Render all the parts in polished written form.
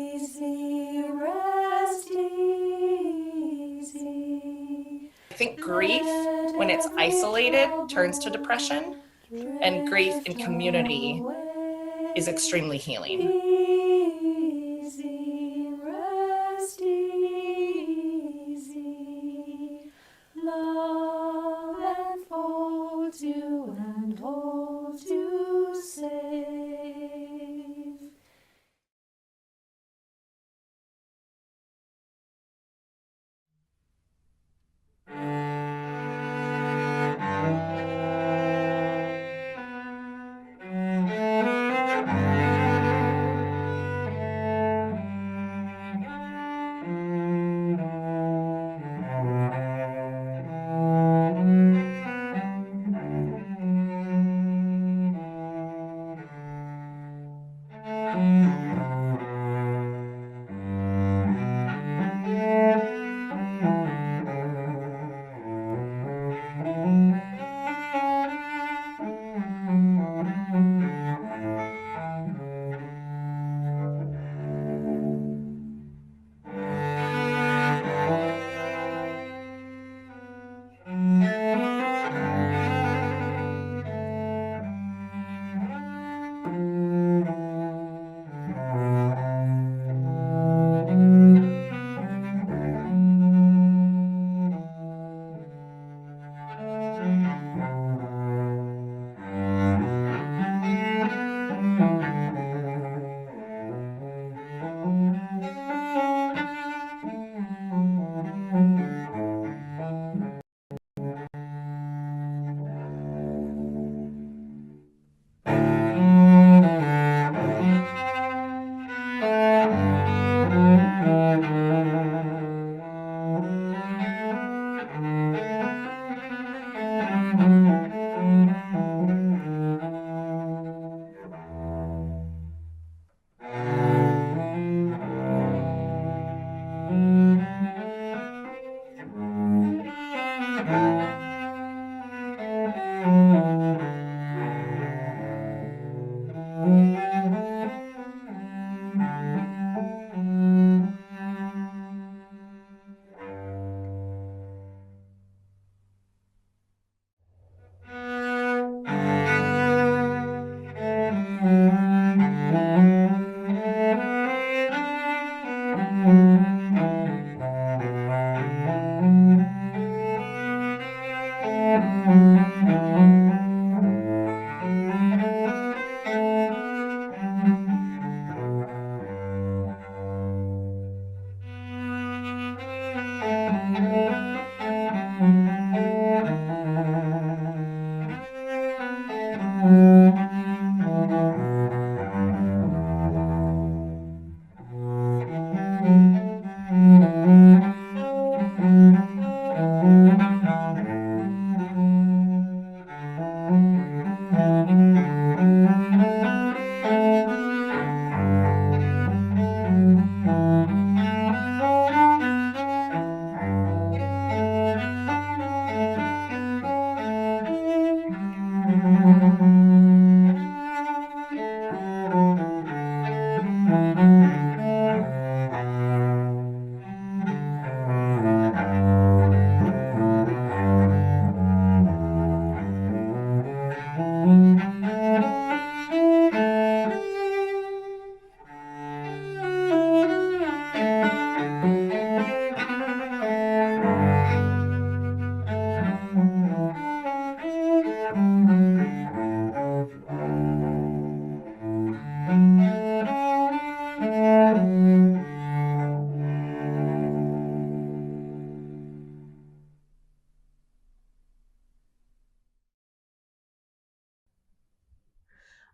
Easy, rest easy. I think grief, when it's isolated, turns to depression, and grief in community is extremely healing. Easy, rest easy. Love enfolds you and holds you safe.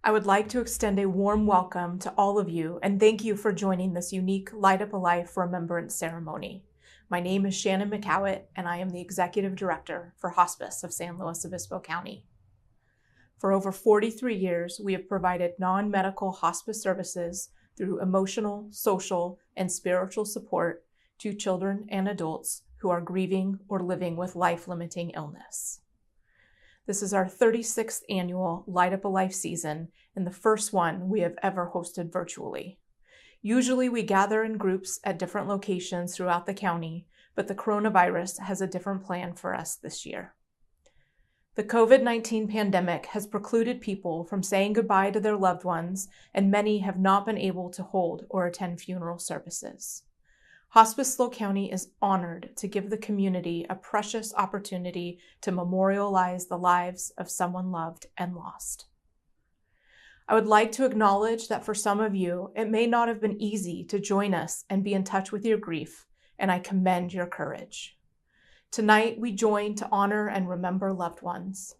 I would like to extend a warm welcome to all of you and thank you for joining this unique Light Up a Life Remembrance ceremony. My name is Shannon McCowett, and I am the Executive Director for Hospice of San Luis Obispo County. For over 43 years, we have provided non-medical hospice services through emotional, social, and spiritual support, to children and adults who are grieving or living with life-limiting illness. This is our 36th annual Light Up a Life season and the first one we have ever hosted virtually. Usually we gather in groups at different locations throughout the county, but the coronavirus has a different plan for us this year. The COVID-19 pandemic has precluded people from saying goodbye to their loved ones, and many have not been able to hold or attend funeral services. Hospice SLO County is honored to give the community a precious opportunity to memorialize the lives of someone loved and lost. I would like to acknowledge that for some of you, it may not have been easy to join us and be in touch with your grief, and I commend your courage. Tonight, we join to honor and remember loved ones.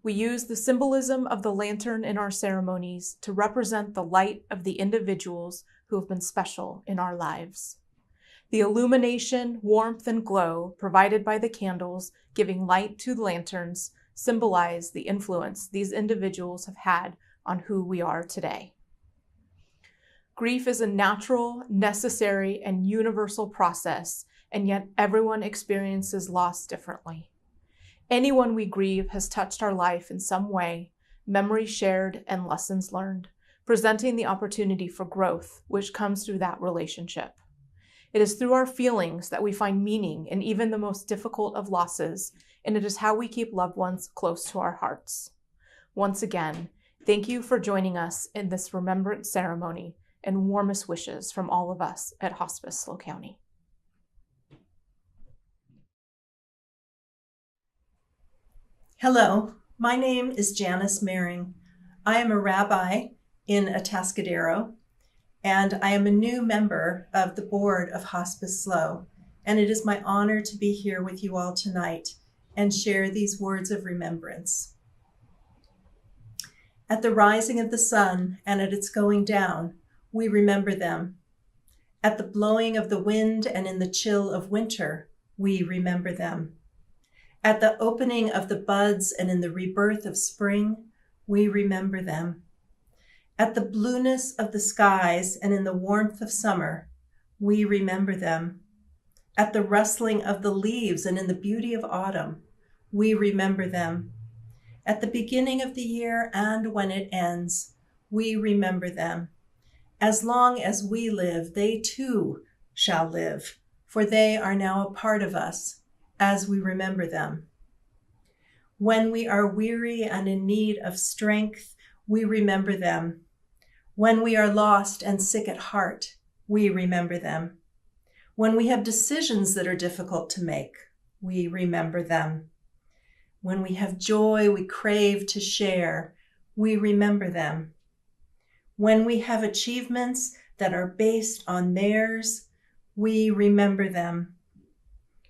We use the symbolism of the lantern in our ceremonies to represent the light of the individuals who have been special in our lives. The illumination, warmth, and glow provided by the candles giving light to the lanterns symbolize the influence these individuals have had on who we are today. Grief is a natural, necessary, and universal process, and yet everyone experiences loss differently. Anyone we grieve has touched our life in some way, memories shared and lessons learned, presenting the opportunity for growth, which comes through that relationship. It is through our feelings that we find meaning in even the most difficult of losses, and it is how we keep loved ones close to our hearts. Once again, thank you for joining us in this remembrance ceremony, and warmest wishes from all of us at Hospice SLO County. Hello, my name is Janice Mehring. I am a rabbi in Atascadero, and I am a new member of the board of Hospice SLO, and it is my honor to be here with you all tonight and share these words of remembrance. At the rising of the sun and at its going down, we remember them. At the blowing of the wind and in the chill of winter, we remember them. At the opening of the buds and in the rebirth of spring, we remember them. At the blueness of the skies and in the warmth of summer, we remember them. At the rustling of the leaves and in the beauty of autumn, we remember them. At the beginning of the year and when it ends, we remember them. As long as we live, they too shall live, for they are now a part of us as we remember them. When we are weary and in need of strength, we remember them. When we are lost and sick at heart, we remember them. When we have decisions that are difficult to make, we remember them. When we have joy we crave to share, we remember them. When we have achievements that are based on theirs, we remember them.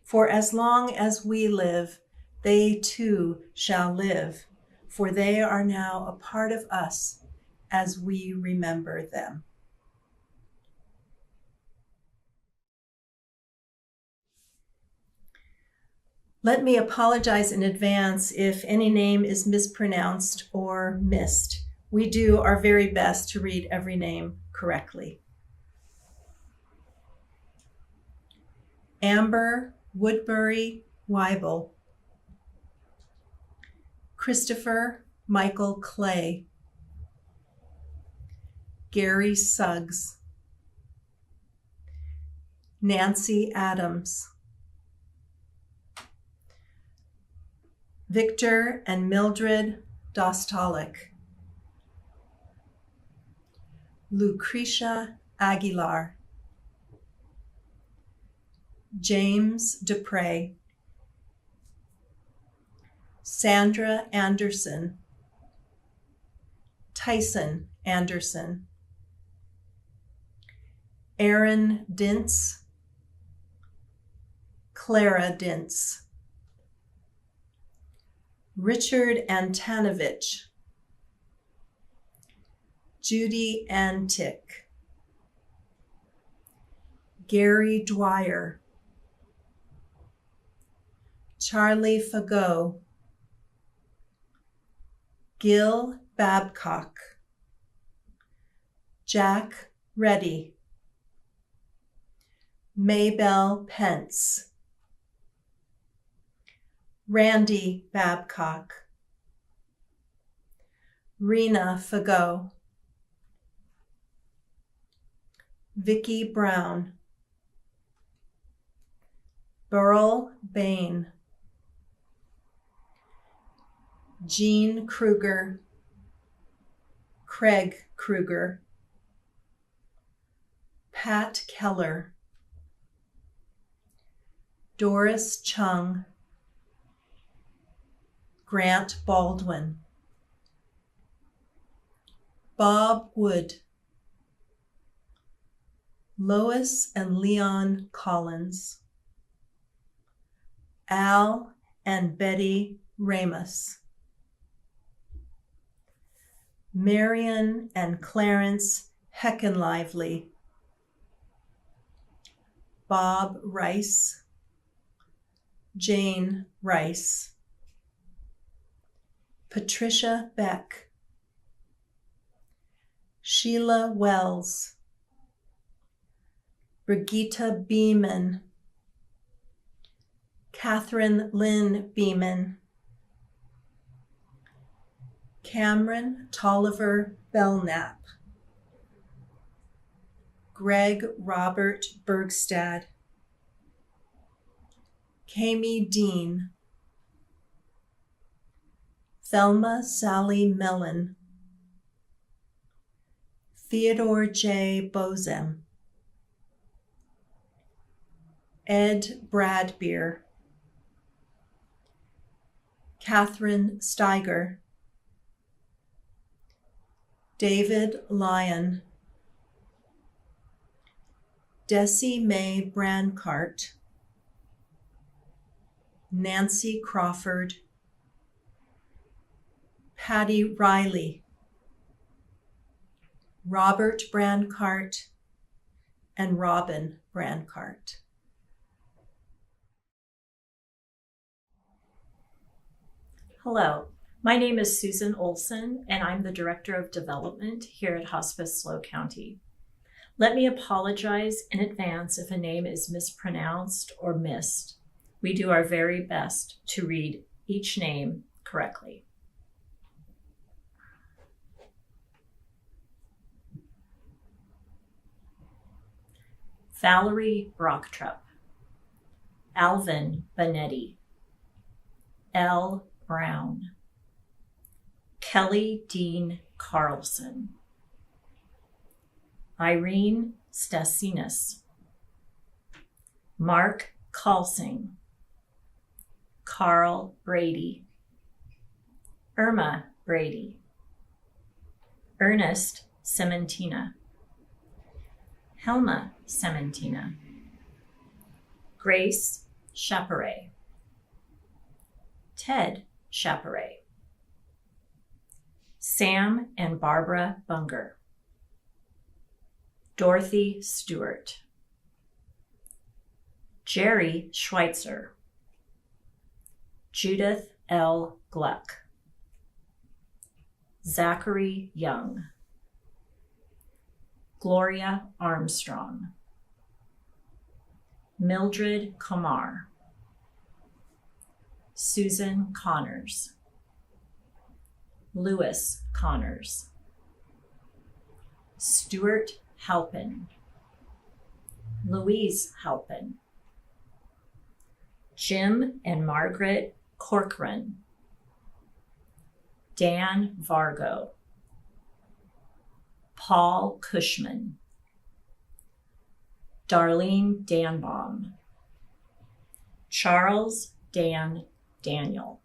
For as long as we live, they too shall live, for they are now a part of us as we remember them. Let me apologize in advance if any name is mispronounced or missed. We do our very best to read every name correctly. Amber Woodbury Weibel. Christopher Michael Clay. Gary Suggs. Nancy Adams. Victor and Mildred Dostalik. Lucretia Aguilar. James Dupre. Sandra Anderson. Tyson Anderson. Aaron Dintz. Clara Dintz. Richard Antanovich. Judy Antic. Gary Dwyer. Charlie Fagot. Gil Babcock. Jack Reddy. Maybelle Pence, Randy Babcock, Rena Fagot, Vicki Brown, Burl Bain, Jean Kruger, Craig Kruger, Pat Keller, Doris Chung, Grant Baldwin, Bob Wood, Lois and Leon Collins, Al and Betty Ramos, Marion and Clarence Heckenlively, Bob Rice, Jane Rice, Patricia Beck, Sheila Wells, Brigitta Beeman, Catherine Lynn Beeman, Cameron Tolliver Belknap, Greg Robert Bergstad, Kami Dean, Thelma Sally Mellon, Theodore J. Bozem, Ed Bradbeer, Catherine Steiger, David Lyon, Desi Mae Brancart, Nancy Crawford, Patty Riley, Robert Brancart, and Robin Brancart. Hello, my name is Susan Olson, and I'm the Director of Development here at Hospice SLO County. Let me apologize in advance if a name is mispronounced or missed. We do our very best to read each name correctly. Valerie Brocktrup, Alvin Benetti, L. Brown, Kelly Dean Carlson, Irene Stasinas, Mark Kalsing, Carl Brady, Irma Brady, Ernest Cementina, Helma Cementina, Grace Chaperay, Ted Chaperay, Sam and Barbara Bunger, Dorothy Stewart, Jerry Schweitzer, Judith L. Gluck, Zachary Young, Gloria Armstrong, Mildred Comar, Susan Connors, Louis Connors, Stuart Halpin, Louise Halpin, Jim and Margaret Corcoran, Dan Vargo, Paul Cushman, Darlene Danbaum, Charles Dan Daniel,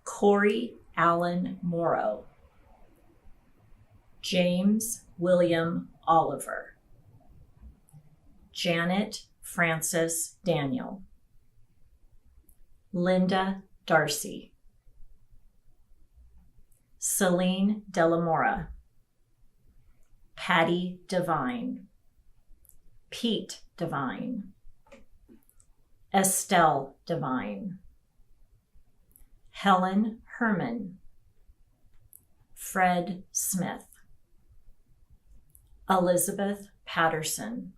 Corey Allen Morrow, James William Oliver, Janet Frances Daniel, Linda Darcy, Celine Delamora, Patty Devine, Pete Devine, Estelle Devine, Helen Herman, Fred Smith, Elizabeth Patterson,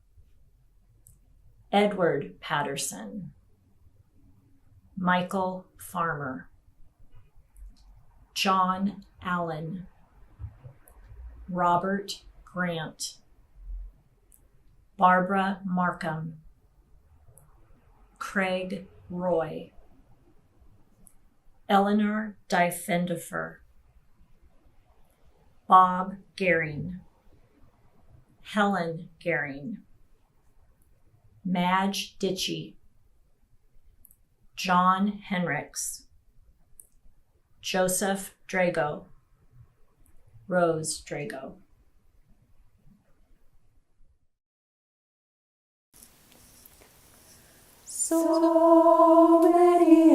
Edward Patterson, Michael Farmer, John Allen, Robert Grant, Barbara Markham, Craig Roy, Eleanor Dyfendifer, Bob Gehring, Helen Gehring, Madge Ditchy, John Henricks, Joseph Drago, Rose Drago. So many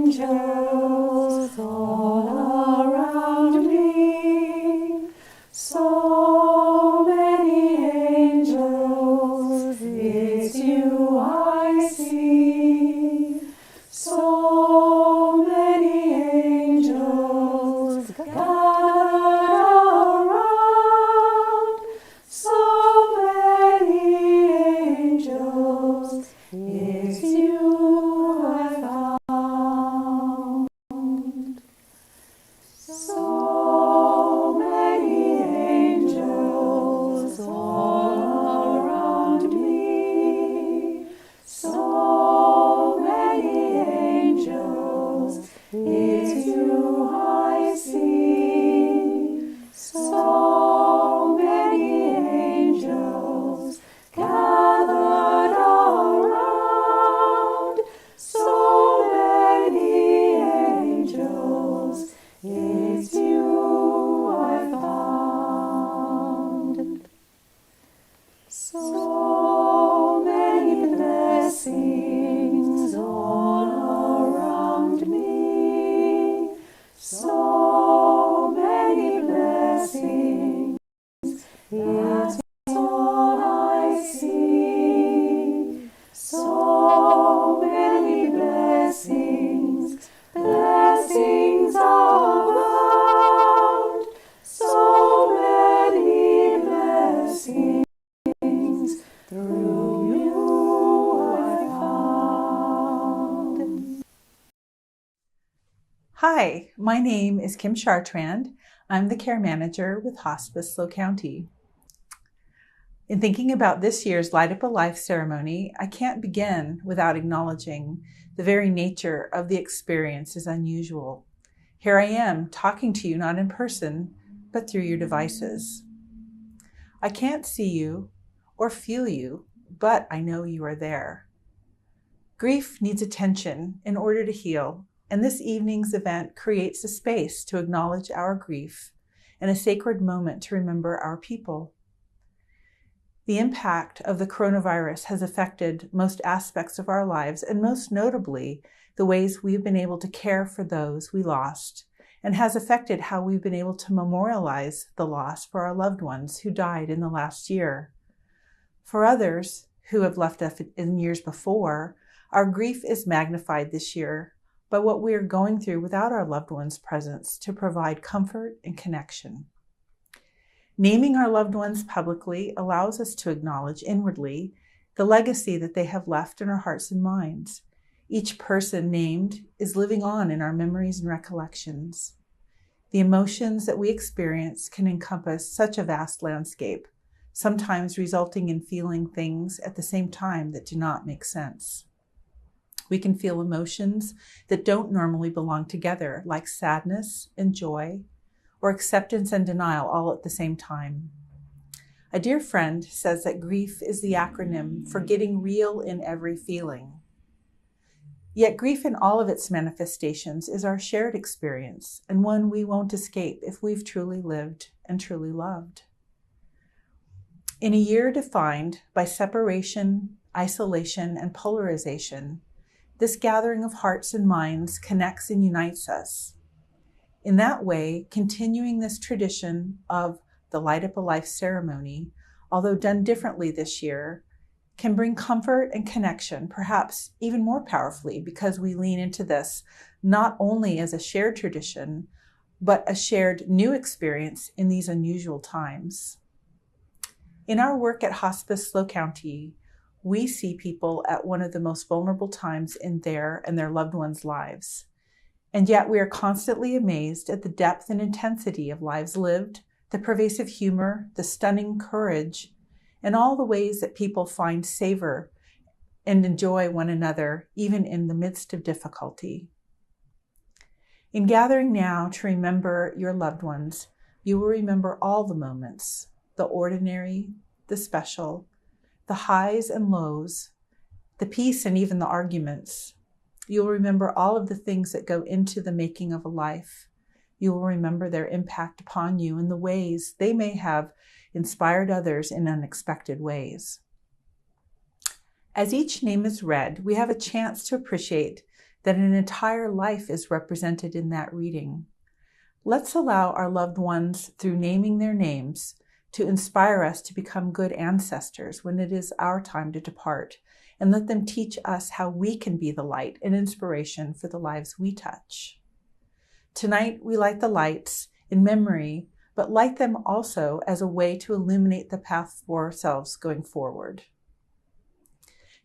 angels all around me. So many angels, it's you I see. So many angels gathered around. So many angels, it's you I found. So many angels all around me. So many angels, it's you I see. So many angels gathered around. So many angels, it's you I found. So many blessings all around me. So many blessings, that's all I see. So many blessings, blessings abound. So many blessings, through you I found. Hi, my name is Kim Chartrand. I'm the care manager with Hospice SLO County. In thinking about this year's Light Up a Life ceremony, I can't begin without acknowledging the very nature of the experience is unusual. Here I am talking to you not in person, but through your devices. I can't see you or feel you, but I know you are there. Grief needs attention in order to heal, and this evening's event creates a space to acknowledge our grief and a sacred moment to remember our people. The impact of the coronavirus has affected most aspects of our lives, and most notably, the ways we've been able to care for those we lost, and has affected how we've been able to memorialize the loss for our loved ones who died in the last year. For others who have left us in years before, our grief is magnified this year by what we are going through without our loved ones' presence to provide comfort and connection. Naming our loved ones publicly allows us to acknowledge inwardly the legacy that they have left in our hearts and minds. Each person named is living on in our memories and recollections. The emotions that we experience can encompass such a vast landscape, sometimes resulting in feeling things at the same time that do not make sense. We can feel emotions that don't normally belong together, like sadness and joy, or acceptance and denial all at the same time. A dear friend says that grief is the acronym for getting real in every feeling. Yet grief in all of its manifestations is our shared experience, and one we won't escape if we've truly lived and truly loved. In a year defined by separation, isolation, and polarization, this gathering of hearts and minds connects and unites us. In that way, continuing this tradition of the Light Up a Life ceremony, although done differently this year, can bring comfort and connection, perhaps even more powerfully, because we lean into this not only as a shared tradition, but a shared new experience in these unusual times. In our work at Hospice SLO County, we see people at one of the most vulnerable times in their and their loved ones' lives. And yet we are constantly amazed at the depth and intensity of lives lived, the pervasive humor, the stunning courage, and all the ways that people find savor and enjoy one another, even in the midst of difficulty. In gathering now to remember your loved ones, you will remember all the moments, the ordinary, the special, the highs and lows, the peace and even the arguments. You will remember all of the things that go into the making of a life. You will remember their impact upon you in the ways they may have inspired others in unexpected ways. As each name is read, we have a chance to appreciate that an entire life is represented in that reading. Let's allow our loved ones, through naming their names, to inspire us to become good ancestors when it is our time to depart, and let them teach us how we can be the light and inspiration for the lives we touch. Tonight, we light the lights in memory, but light them also as a way to illuminate the path for ourselves going forward.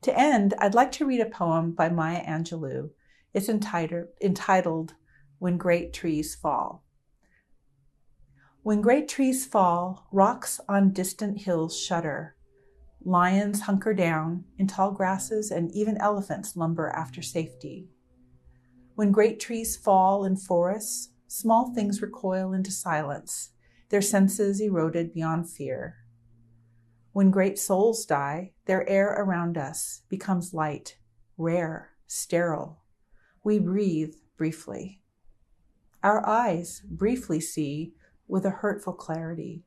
To end, I'd like to read a poem by Maya Angelou. It's entitled When Great Trees Fall. When great trees fall, rocks on distant hills shudder. Lions hunker down in tall grasses, and even elephants lumber after safety. When great trees fall in forests, small things recoil into silence, their senses eroded beyond fear. When great souls die, their air around us becomes light, rare, sterile. We breathe briefly. Our eyes briefly see with a hurtful clarity.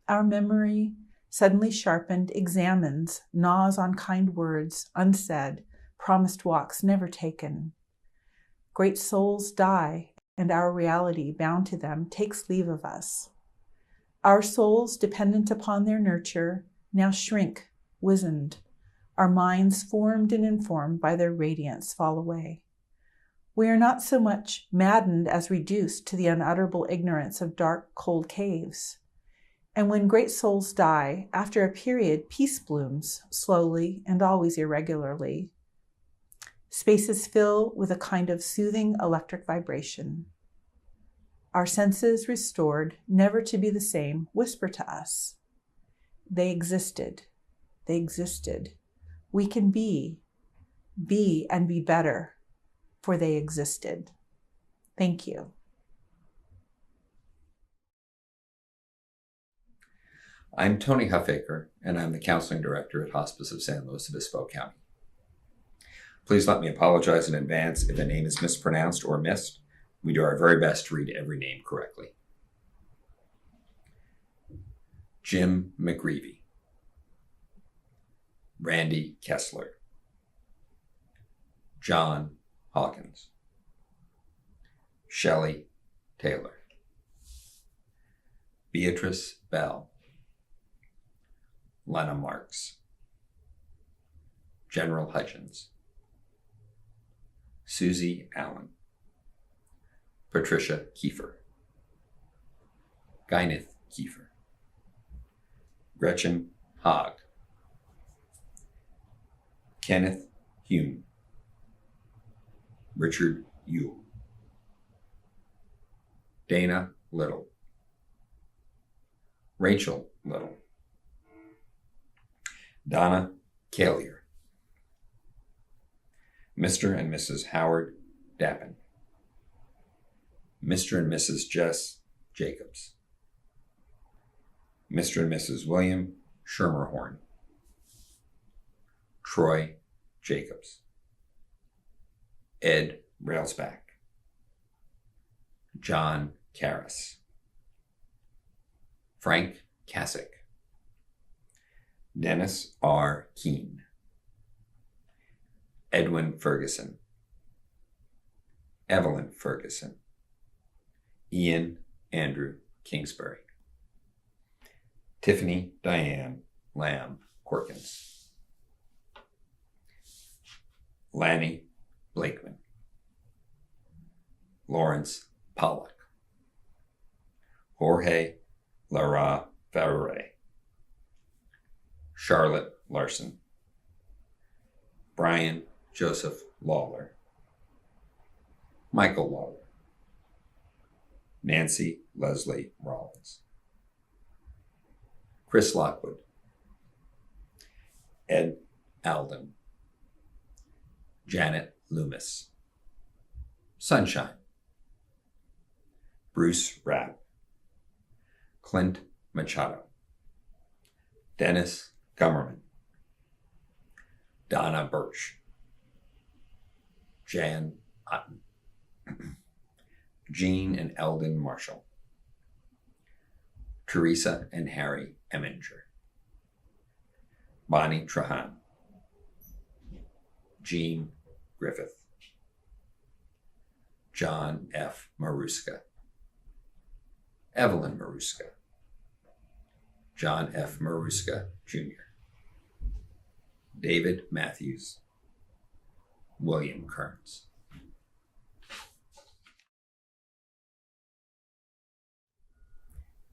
Our memory, suddenly sharpened, examines, gnaws on kind words unsaid, promised walks never taken. Great souls die, and our reality, bound to them, takes leave of us. Our souls, dependent upon their nurture, now shrink, wizened. Our minds, formed and informed by their radiance, fall away. We are not so much maddened as reduced to the unutterable ignorance of dark, cold caves. And when great souls die, after a period, peace blooms, slowly and always irregularly. Spaces fill with a kind of soothing electric vibration. Our senses, restored, never to be the same, whisper to us. They existed. They existed. We can be and be better, for they existed. Thank you. I'm Tony Huffaker, and I'm the Counseling Director at Hospice of San Luis Obispo County. Please let me apologize in advance if a name is mispronounced or missed. We do our very best to read every name correctly. Jim McGreevy, Randy Kessler, John Hawkins, Shelley Taylor, Beatrice Bell, Lena Marks, General Hutchins, Susie Allen, Patricia Kiefer, Gwyneth Kiefer, Gretchen Haag, Kenneth Hume, Richard Yule, Dana Little, Rachel Little, Donna Callier, Mr. and Mrs. Howard Dappin, Mr. and Mrs. Jess Jacobs, Mr. and Mrs. William Schermerhorn, Troy Jacobs, Ed Railsback, John Karras, Frank Kasich, Dennis R. Keene, Edwin Ferguson, Evelyn Ferguson, Ian Andrew Kingsbury, Tiffany Diane Lamb Corkins, Lanny Blakeman, Lawrence Pollock, Jorge Lara Ferre, Charlotte Larson, Brian Joseph Lawler, Michael Lawler, Nancy Leslie Rollins, Chris Lockwood, Ed Alden, Janet Loomis, Sunshine, Bruce Rapp, Clint Machado, Dennis Gummerman, Donna Birch, Jan Otten, Jean and Eldon Marshall, Teresa and Harry Eminger, Bonnie Trahan, Jean Griffith, John F. Maruska, Evelyn Maruska, John F. Maruska, Jr., David Matthews, William Kearns.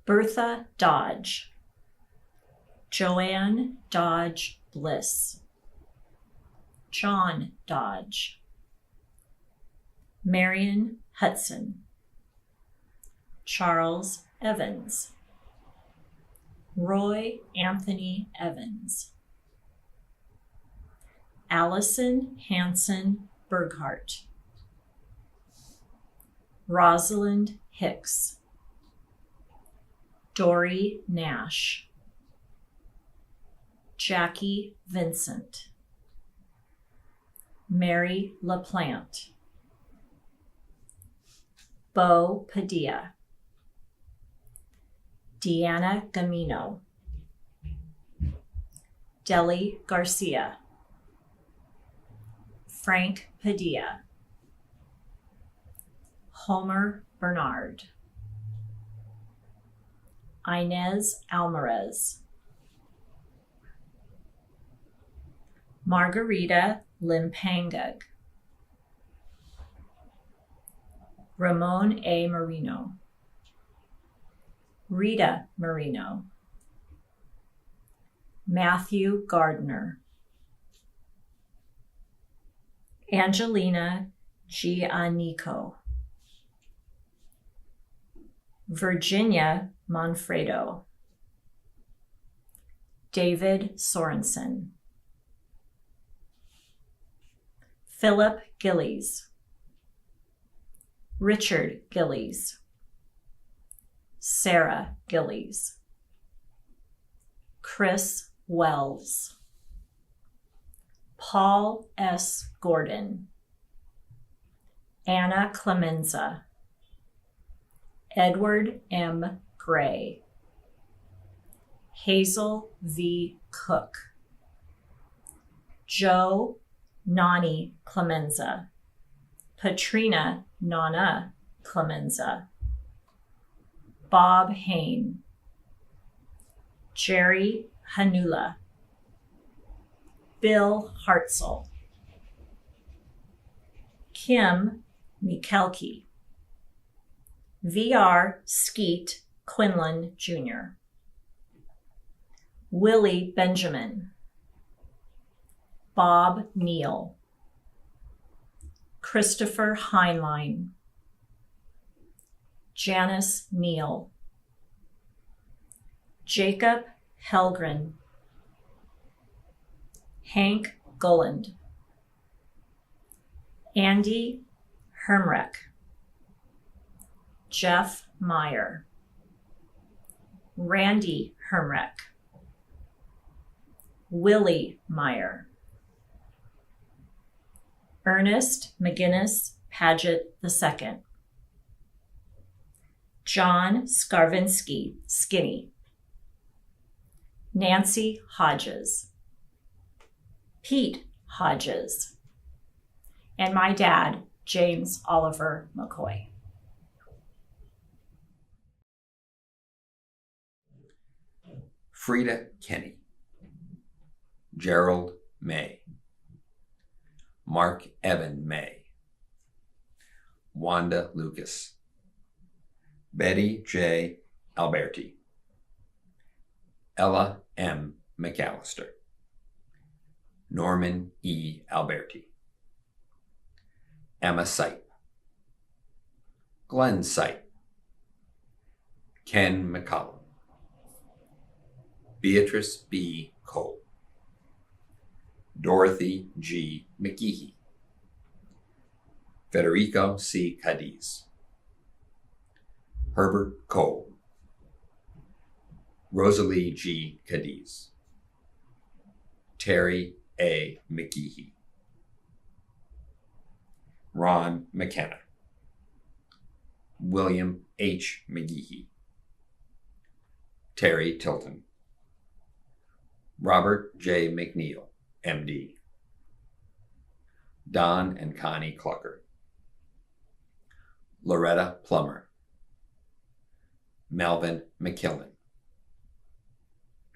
Bertha Dodge, Joanne Dodge Bliss, John Dodge, Marion Hudson, Charles Evans, Roy Anthony Evans, Allison Hanson Berghart, Rosalind Hicks, Dory Nash, Jackie Vincent, Mary LaPlante, Bo Padilla, Deanna Gamino, Deli Garcia, Frank Padilla, Homer Bernard, Inez Alvarez, Margarita Limpangug, Ramon A. Marino, Rita Marino, Matthew Gardner, Angelina Giannico, Virginia Monfredo, David Sorensen, Philip Gillies, Richard Gillies, Sarah Gillies, Chris Wells, Paul S. Gordon, Anna Clemenza, Edward M. Gray, Hazel V. Cook, Joe Nani Clemenza, Patrina Nana Clemenza, Bob Hain, Jerry Hanula, Bill Hartzell, Kim Mikelke, V.R. Skeet Quinlan Jr., Willie Benjamin, Bob Neal, Christopher Heinlein, Janice Neal, Jacob Helgren, Hank Gulland, Andy Hermreck, Jeff Meyer, Randy Hermreck, Willie Meyer, Ernest McGinnis Paget II, John Skarvinsky Skinny, Nancy Hodges, Pete Hodges, and my dad, James Oliver McCoy. Frida Kenny, Gerald May, Mark Evan May, Wanda Lucas, Betty J. Alberti, Ella M. McAllister, Norman E. Alberti, Emma Sipe, Glenn Sipe, Ken McCollum, Beatrice B. Cole, Dorothy G. McGehee, Federico C. Cadiz, Herbert Cole, Rosalie G. Cadiz, Terry A. McGehee, Ron McKenna, William H. McGehee, Terry Tilton, Robert J. McNeil, MD, Don and Connie Clucker, Loretta Plummer, Melvin McKillen,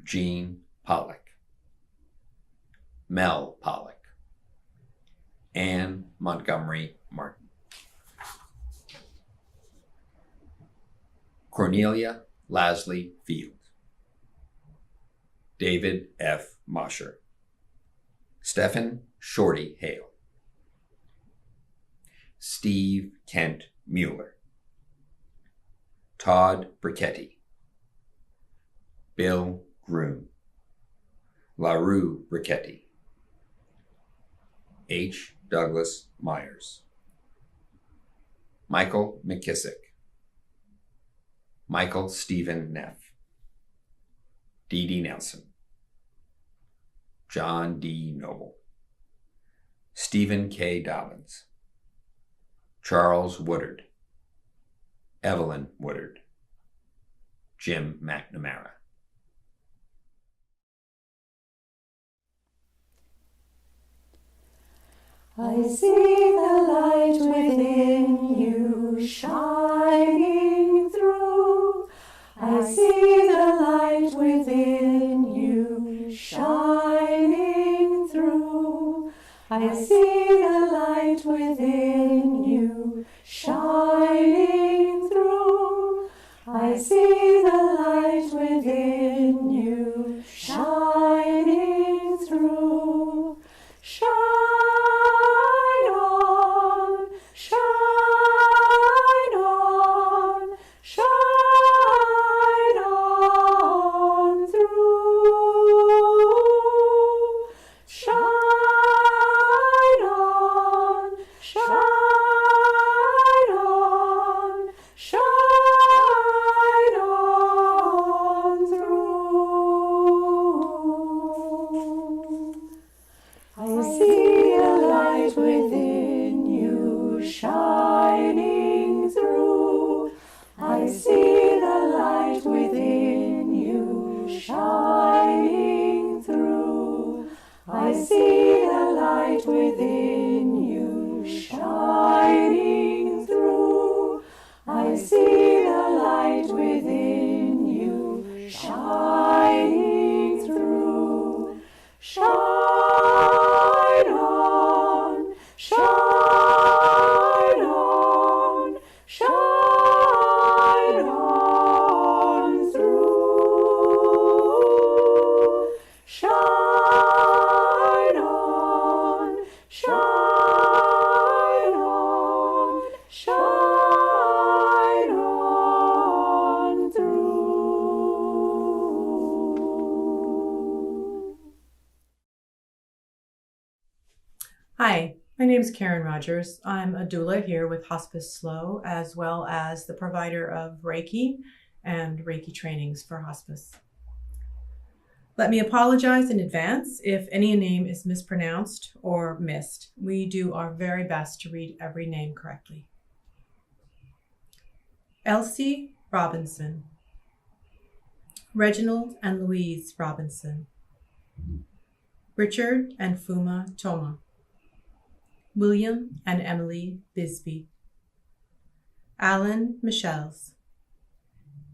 Jean Pollock, Mel Pollock, Anne Montgomery Martin, Cornelia Lasley Field, David F. Mosher, Stephen Shorty Hale, Steve Kent Mueller, Todd Brichetti, Bill Groom, LaRue Brichetti, H. Douglas Myers, Michael McKissick, Michael Stephen Neff, Dee Dee Nelson, John D. Noble, Stephen K. Dobbins, Charles Woodard, Evelyn Woodard, Jim McNamara. I see the light within you shining through. I see the light within you shining through. I see the light within you shining through. I see the light within you shining through. Shine on, shine on, shine on through. Shine on, shine on, shine on through. I see the light within you shining through. I see the light within you shining through. I see the light within you shining through. I see the light within you shining through. Shine on, shine on, shine on through. Shine on, shine on, shine on through. Hi, my name is Karen Rogers. I'm a doula here with Hospice SLO, as well as the provider of Reiki and Reiki trainings for hospice. Let me apologize in advance if any name is mispronounced or missed. We do our very best to read every name correctly. Elsie Robinson, Reginald and Louise Robinson, Richard and Fuma Toma, William and Emily Bisbee, Alan Michels,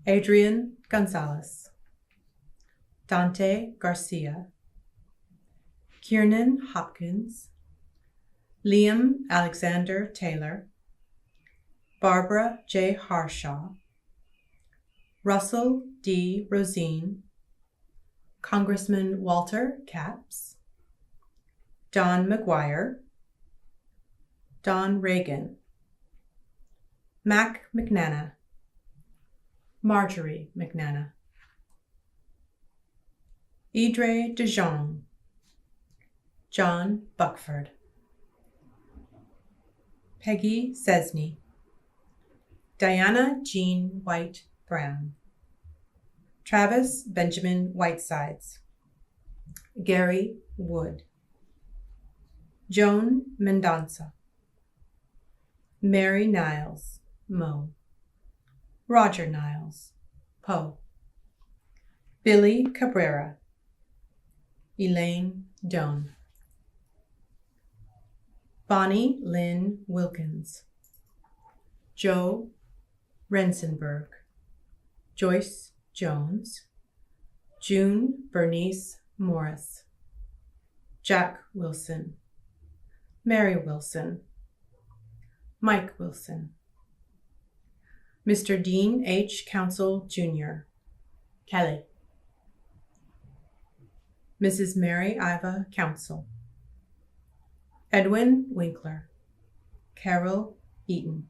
Adrian Gonzalez, Dante Garcia, Kiernan Hopkins, Liam Alexander Taylor, Barbara J. Harshaw, Russell D. Rosine, Congressman Walter Capps, Don McGuire, Don Reagan, Mac McNana, Marjorie McNana, Idre DeJong, John Buckford, Peggy Cesney, Diana Jean White Brown, Travis Benjamin Whitesides, Gary Wood, Joan Mendonça, Mary Niles, Mo, Roger Niles, Poe, Billy Cabrera, Elaine Doan, Bonnie Lynn Wilkins, Joe Rensenberg, Joyce Jones, June Bernice Morris, Jack Wilson, Mary Wilson, Mike Wilson, Mr. Dean H. Council, Jr., Kelly, Mrs. Mary Iva Council, Edwin Winkler, Carol Eaton,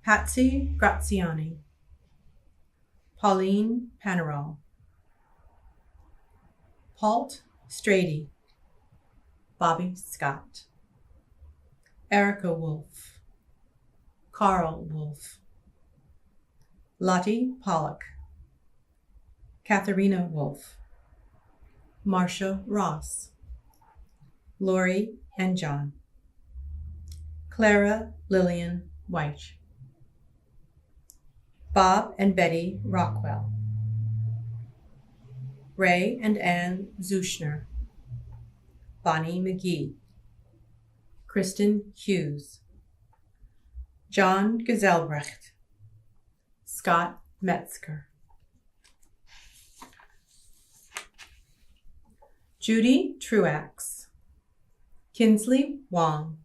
Patsy Graziani, Pauline Paneral, Pault Strady, Bobby Scott, Erica Wolf, Carl Wolf, Lottie Pollock, Katharina Wolf, Marcia Ross, Lori and John, Clara Lillian White, Bob and Betty Rockwell, Ray and Ann Zuschner, Bonnie McGee, Kristen Hughes, John Geselbrecht, Scott Metzger, Judy Truax, Kinsley Wong,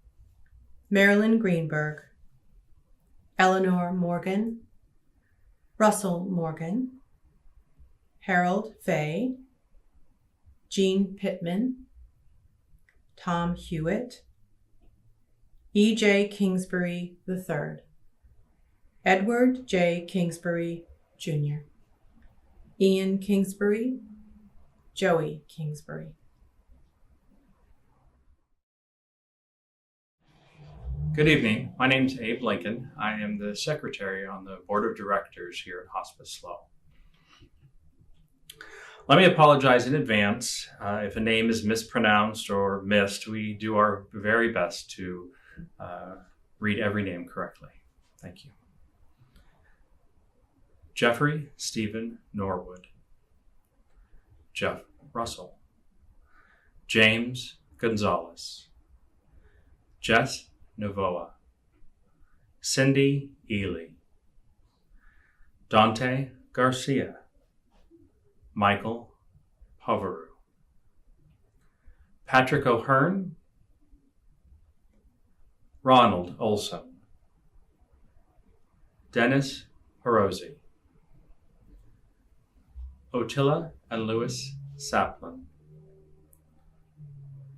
Marilyn Greenberg, Eleanor Morgan, Russell Morgan, Harold Fay, Jean Pittman, Tom Hewitt, E.J. Kingsbury III, Edward J. Kingsbury, Jr., Ian Kingsbury, Joey Kingsbury. Good evening. My name is Abe Lincoln. I am the secretary on the board of directors here at Hospice SLO. Let me apologize in advance if a name is mispronounced or missed. We do our very best to read every name correctly. Thank you. Jeffrey Stephen Norwood, Jeff Russell, James Gonzalez, Jess Novoa, Cindy Ely, Dante Garcia, Michael Poveru, Patrick O'Hearn, Ronald Olson, Dennis Perosi, Otilla and Louis Saplin,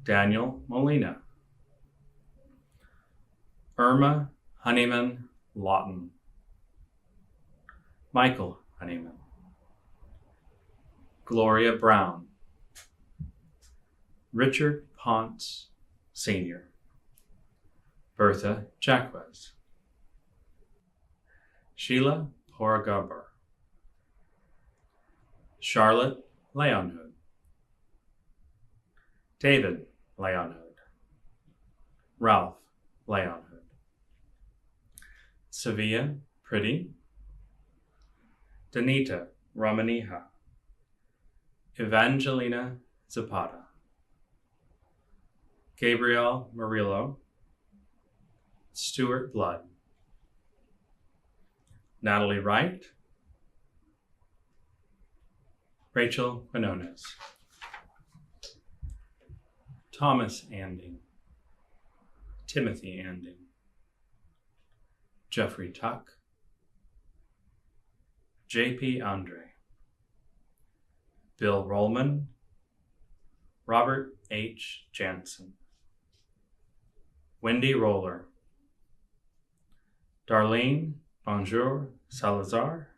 Daniel Molina, Irma Honeyman Lawton, Michael Honeyman, Gloria Brown, Richard Ponce Sr., Bertha Jacquez, Sheila Poragabar, Charlotte Leonhood, David Leonhood, Ralph Leonhood, Sevilla Pretty, Danita Ramanija, Evangelina Zapata, Gabriel Murillo, Stuart Blood, Natalie Wright, Rachel Quinones, Thomas Anding, Timothy Anding, Jeffrey Tuck, J.P. Andre, Bill Rollman, Robert H. Jansen, Wendy Roller, Darlene Bonjour Salazar,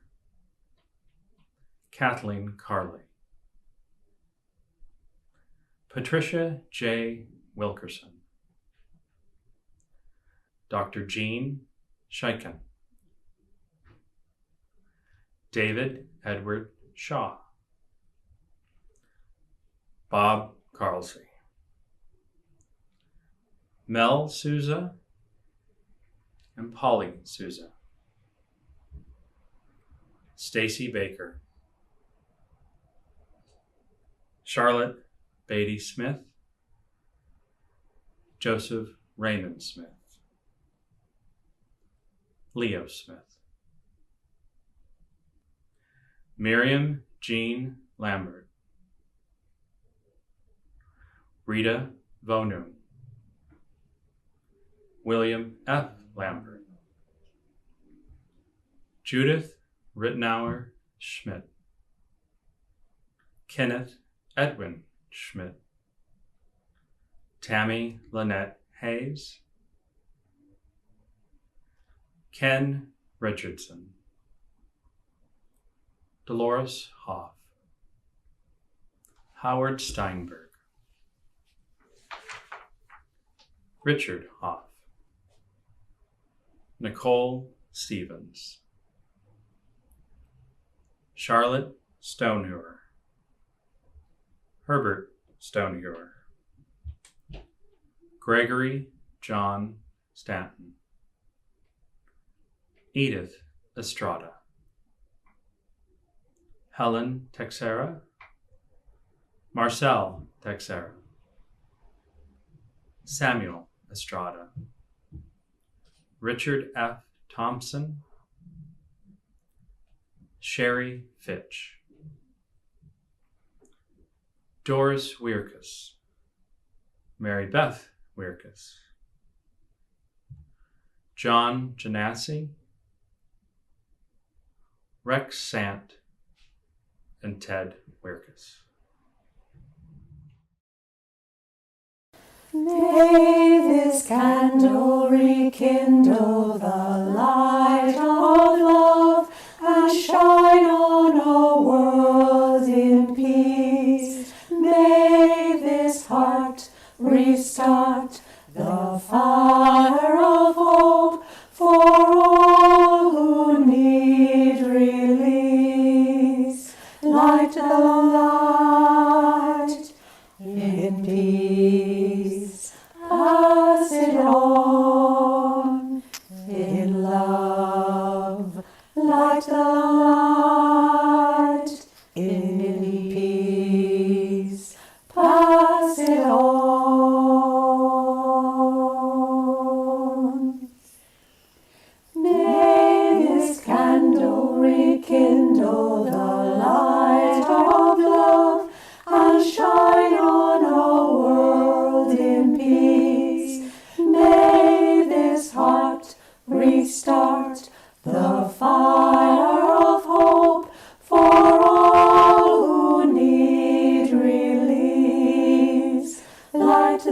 Kathleen Carley, Patricia J. Wilkerson, Dr. Jean Scheiken, David Edward Shaw, Bob Carlsey, Mel Souza, and Polly Souza, Stacy Baker, Charlotte Beatty Smith, Joseph Raymond Smith, Leo Smith, Miriam Jean Lambert, Rita Vonu, William F. Lambert, Judith Rittenauer Schmidt, Kenneth Edwin Schmidt, Tammy Lynette Hayes, Ken Richardson, Dolores Hoff, Howard Steinberg, Richard Hoff, Nicole Stevens, Charlotte Stonehuer, Herbert Stonehuer, Gregory John Stanton, Edith Estrada, Helen Texera, Marcel Texera, Samuel Estrada, Richard F. Thompson, Sherry Fitch, Doris Weirkus, Mary Beth Weirkus, John Janassi, Rex Sant, and Ted Weirkus. May this candle rekindle the light of love and shine on a world in peace. May this heart restart the fire of hope for all who need release. Light the light in peace. Pass it on in love. Light the light in peace. Pass it on. May this candle rekindle the light of love and shine on a world in peace. May this heart restart the fire of hope for all who need release. Light the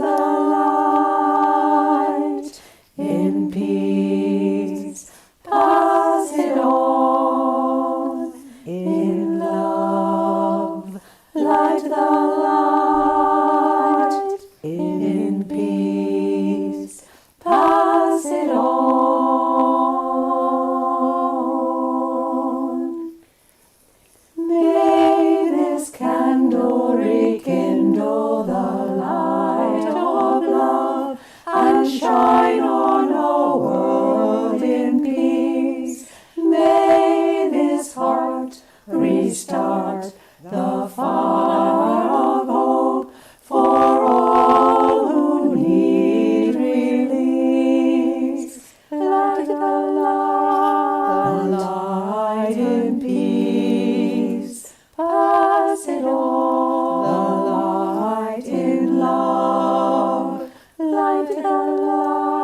light in peace. Pass it on in love. Light the light in peace. Pass it on. May this candle rekindle the light of love and shine on a world in peace. May this heart restart the fire of hope for all who need release. Light the light in peace. Pass it on. The light in love. Light the light.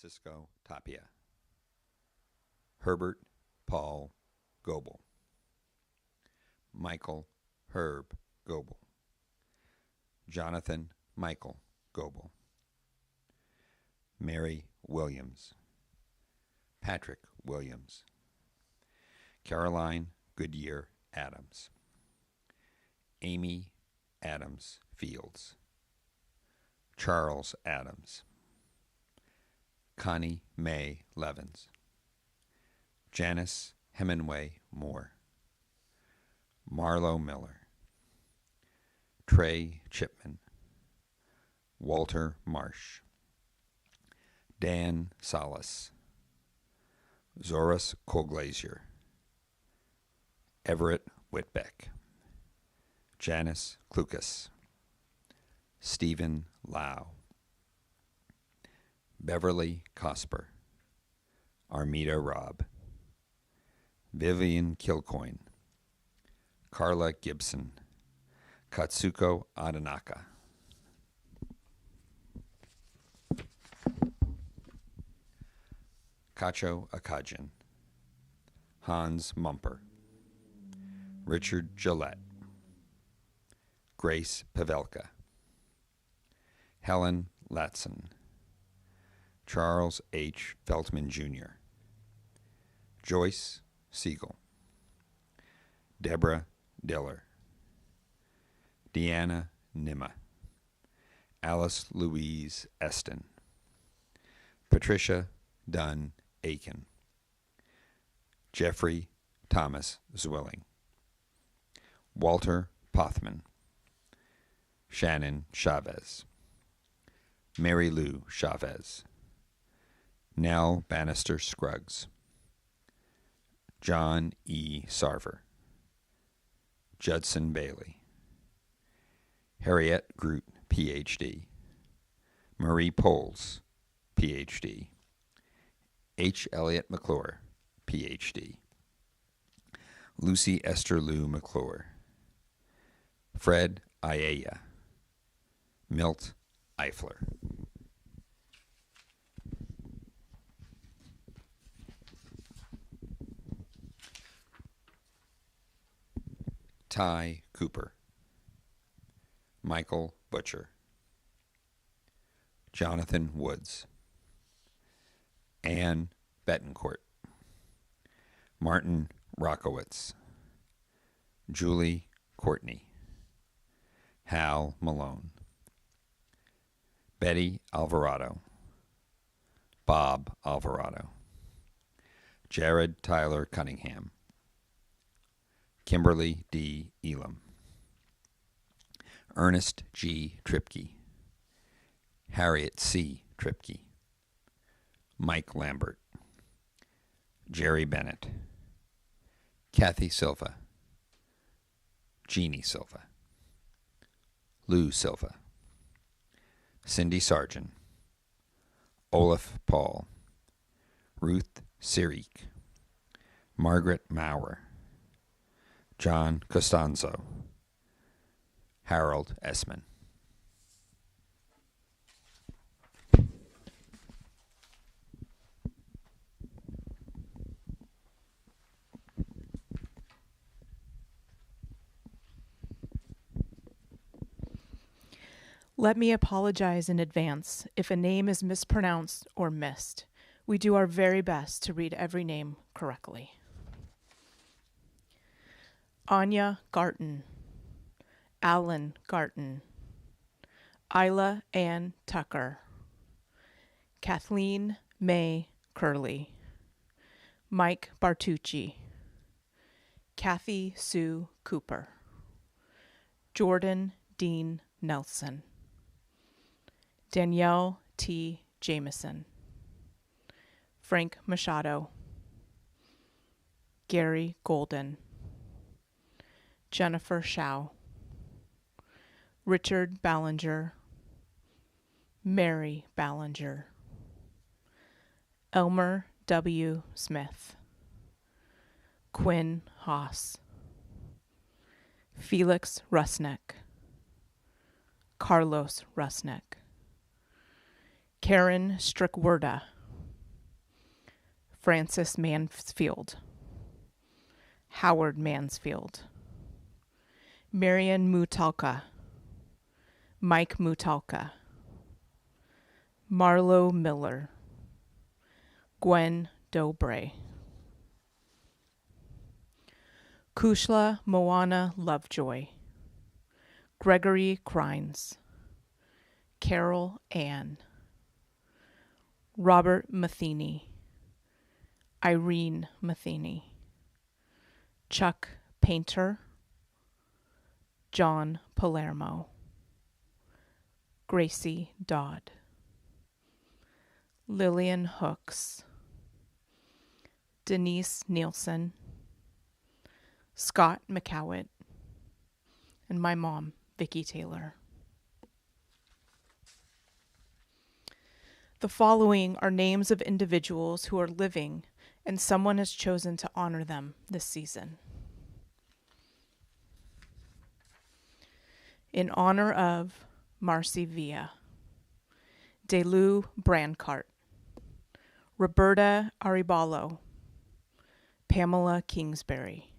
Francisco Tapia, Herbert Paul Goebel, Michael Herb Goebel, Jonathan Michael Goebel, Mary Williams, Patrick Williams, Caroline Goodyear Adams, Amy Adams Fields, Charles Adams, Connie Mae Levins, Janice Hemingway Moore, Marlo Miller, Trey Chipman, Walter Marsh, Dan Salas, Zoris Colglazier, Everett Whitbeck, Janice Klukas, Stephen Lau, Beverly Cosper, Armida Robb, Vivian Kilcoyne, Carla Gibson, Katsuko Adanaka, Kacho Akajian, Hans Mumper, Richard Gillette, Grace Pavelka, Helen Latson, Charles H. Feltman Jr., Joyce Siegel, Deborah Diller, Deanna Nimma, Alice Louise Eston, Patricia Dunn Aiken, Jeffrey Thomas Zwilling, Walter Pothman, Shannon Chavez, Mary Lou Chavez, Nell Bannister Scruggs, John E. Sarver, Judson Bailey, Harriet Groot, Ph.D., Marie Poles, Ph.D., H. Elliott McClure, Ph.D., Lucy Esther Lou McClure, Fred Ayaya, Milt Eifler. Ty Cooper, Michael Butcher, Jonathan Woods, Ann Betancourt, Martin Rockowitz, Julie Courtney, Hal Malone, Betty Alvarado, Bob Alvarado, Jared Tyler Cunningham, Kimberly D. Elam, Ernest G. Tripke, Harriet C. Tripke, Mike Lambert, Jerry Bennett, Kathy Silva, Jeannie Silva, Lou Silva, Cindy Sargent, Olaf Paul, Ruth Sirik, Margaret Maurer, John Costanzo, Harold Essman. Let me apologize in advance if a name is mispronounced or missed. We do our very best to read every name correctly. Anya Garton, Alan Garton, Isla Ann Tucker, Kathleen May Curley, Mike Bartucci, Kathy Sue Cooper, Jordan Dean Nelson, Danielle T. Jameson, Frank Machado, Gary Golden, Jennifer Shao, Richard Ballinger, Mary Ballinger, Elmer W. Smith, Quinn Haas, Felix Rusnek, Carlos Rusnek, Karen Strickwerda, Francis Mansfield, Howard Mansfield, Marian Mutalka, Mike Mutalka, Marlo Miller, Gwen Dobre, Kushla Moana Lovejoy, Gregory Crines, Carol Ann, Robert Matheny, Irene Matheny, Chuck Painter, John Palermo, Gracie Dodd, Lillian Hooks, Denise Nielsen, Scott McCowett, and my mom, Vicki Taylor. The following are names of individuals who are living and someone has chosen to honor them this season. In honor of Marcy Villa, Delu Brancart, Roberta Aribalo, Pamela Kingsbury,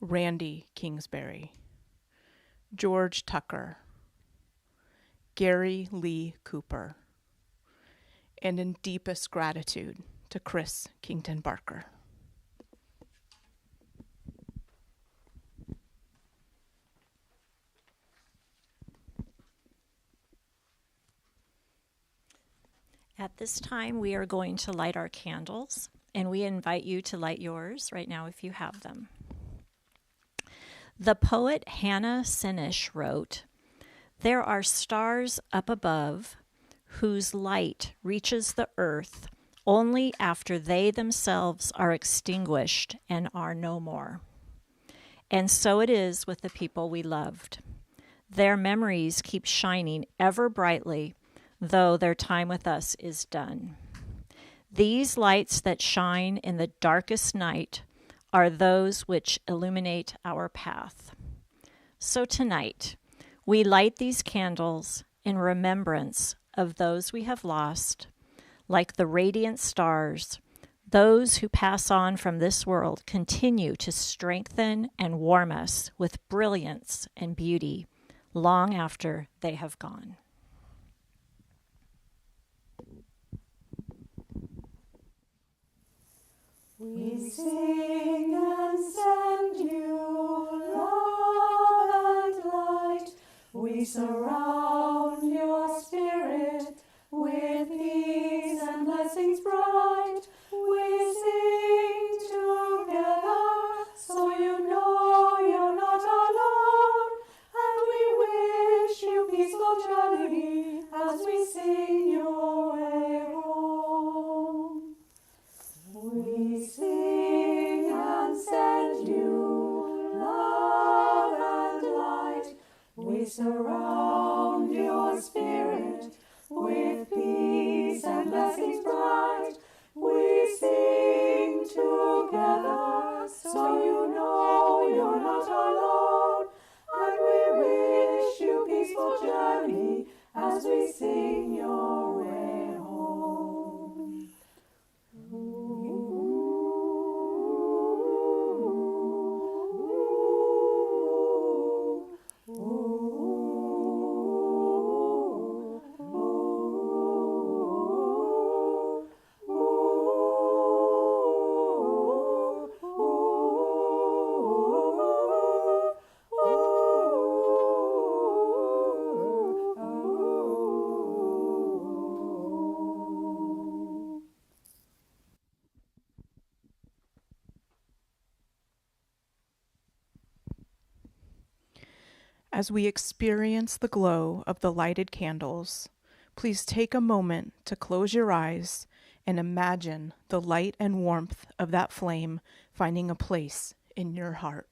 Randy Kingsbury, George Tucker, Gary Lee Cooper, and in deepest gratitude to Chris Kington Barker. At this time, we are going to light our candles, and we invite you to light yours right now if you have them. The poet Hannah Sinish wrote, "There are stars up above whose light reaches the earth only after they themselves are extinguished and are no more. And so it is with the people we loved. Their memories keep shining ever brightly, though their time with us is done. These lights that shine in the darkest night are those which illuminate our path." So tonight, we light these candles in remembrance of those we have lost, like the radiant stars. Those who pass on from this world continue to strengthen and warm us with brilliance and beauty long after they have gone. We sing and send you love and light. We surround your spirit with peace and blessings bright. We sing together so you know you're not alone. And we wish you peaceful journey as we sing your way home. We sing and send you love and light. We surround your spirit with peace and blessings bright. We sing together so you know you're not alone. And we wish you peaceful journey as we sing your way home. As we experience the glow of the lighted candles, please take a moment to close your eyes and imagine the light and warmth of that flame finding a place in your heart.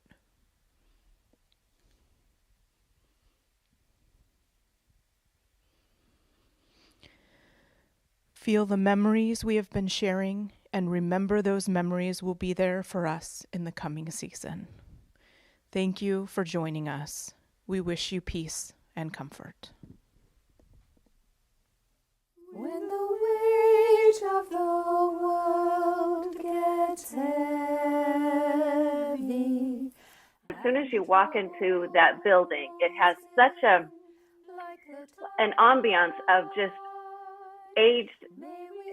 Feel the memories we have been sharing, and remember those memories will be there for us in the coming season. Thank you for joining us. We wish you peace and comfort. When the weight of the world gets heavy. As soon as you walk into that building, it has such an ambiance of just aged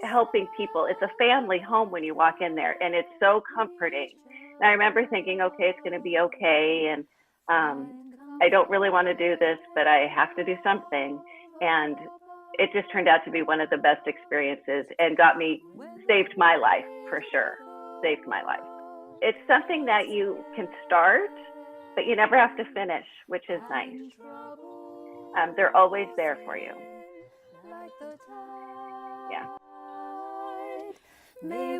helping people. It's a family home when you walk in there, and it's so comforting. And I remember thinking, okay, it's going to be okay, and I don't really want to do this, but I have to do something. And it just turned out to be one of the best experiences, and saved my life for sure. Saved my life. It's something that you can start, but you never have to finish, which is nice. They're always there for you. Yeah. May